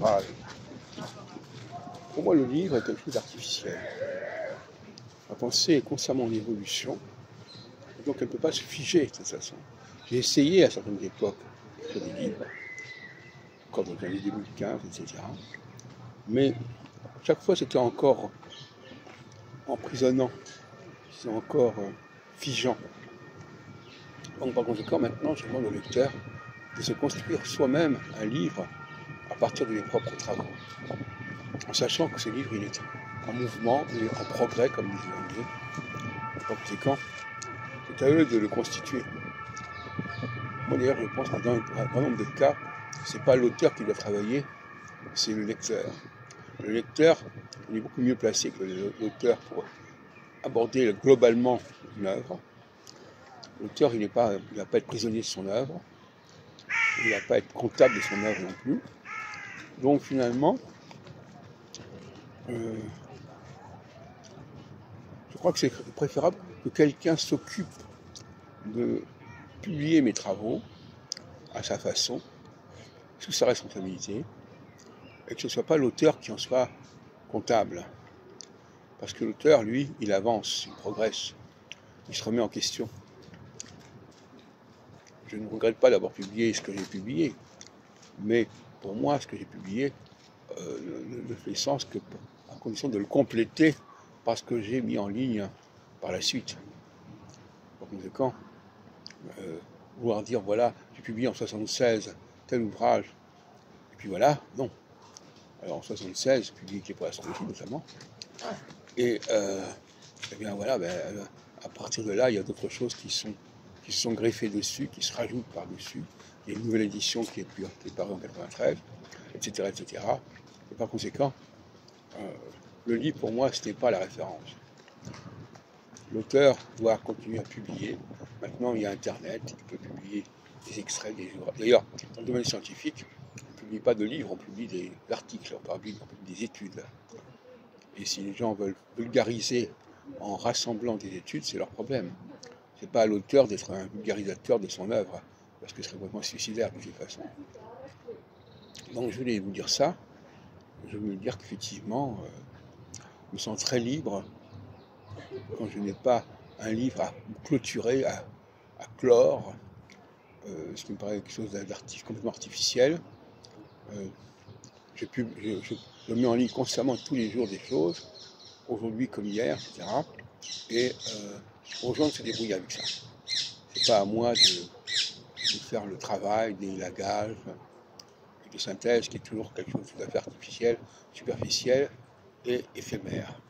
Voilà. Pour moi, le livre est quelque chose d'artificiel. La pensée est constamment en évolution, donc elle ne peut pas se figer de toute façon. J'ai essayé à certaines époques sur des livres, comme dans les années 2015, etc. Mais chaque fois, c'était encore emprisonnant, c'est encore figeant. Donc par conséquent, maintenant, je demande au lecteur de se construire soi-même un livre à partir de mes propres travaux, en sachant que ce livre, il est en mouvement, il est en progrès, comme disent les Anglais. Par conséquent, c'est à eux de le constituer. Moi d'ailleurs, je pense que dans un grand nombre de cas, c'est pas l'auteur qui doit travailler, c'est le lecteur. Le lecteur, il est beaucoup mieux placé que l'auteur pour aborder globalement une œuvre. L'auteur, il ne va pas être prisonnier de son œuvre, il ne va pas être comptable de son œuvre non plus. Donc finalement, je crois que c'est préférable que quelqu'un s'occupe de publier mes travaux à sa façon, sous sa responsabilité, et que ce ne soit pas l'auteur qui en soit comptable. Parce que l'auteur, lui, il avance, il progresse, il se remet en question. Je ne regrette pas d'avoir publié ce que j'ai publié, mais pour moi, ce que j'ai publié ne fait sens que à condition de le compléter par ce que j'ai mis en ligne par la suite. Par conséquent, vouloir dire, voilà, j'ai publié en 76 tel ouvrage, et puis voilà, non. Alors en 76, j'ai publié pour l'astrologie notamment, et bien voilà, à partir de là, il y a d'autres choses qui se sont greffées dessus, qui se rajoutent par-dessus. Il y a une nouvelle édition qui est parue en 93, etc., etc. Et par conséquent, le livre, pour moi, ce n'est pas la référence. L'auteur doit continuer à publier. Maintenant, il y a Internet, il peut publier des extraits des livres. D'ailleurs, dans le domaine scientifique, on ne publie pas de livres, on publie des articles, on publie des études. Et si les gens veulent vulgariser en rassemblant des études, c'est leur problème. Ce n'est pas à l'auteur d'être un vulgarisateur de son œuvre, parce que ce serait vraiment suicidaire de toute façon. Donc je voulais vous dire ça. Je veux dire qu'effectivement, je me sens très libre quand je n'ai pas un livre à clôturer, à clore, ce qui me paraît quelque chose complètement artificiel. Je mets en ligne constamment tous les jours des choses, aujourd'hui comme hier, etc. Et aux gens de se débrouiller avec ça. C'est pas à moi de faire le travail d'élagage, de synthèse, qui est toujours quelque chose de tout à fait artificiel, superficiel et éphémère.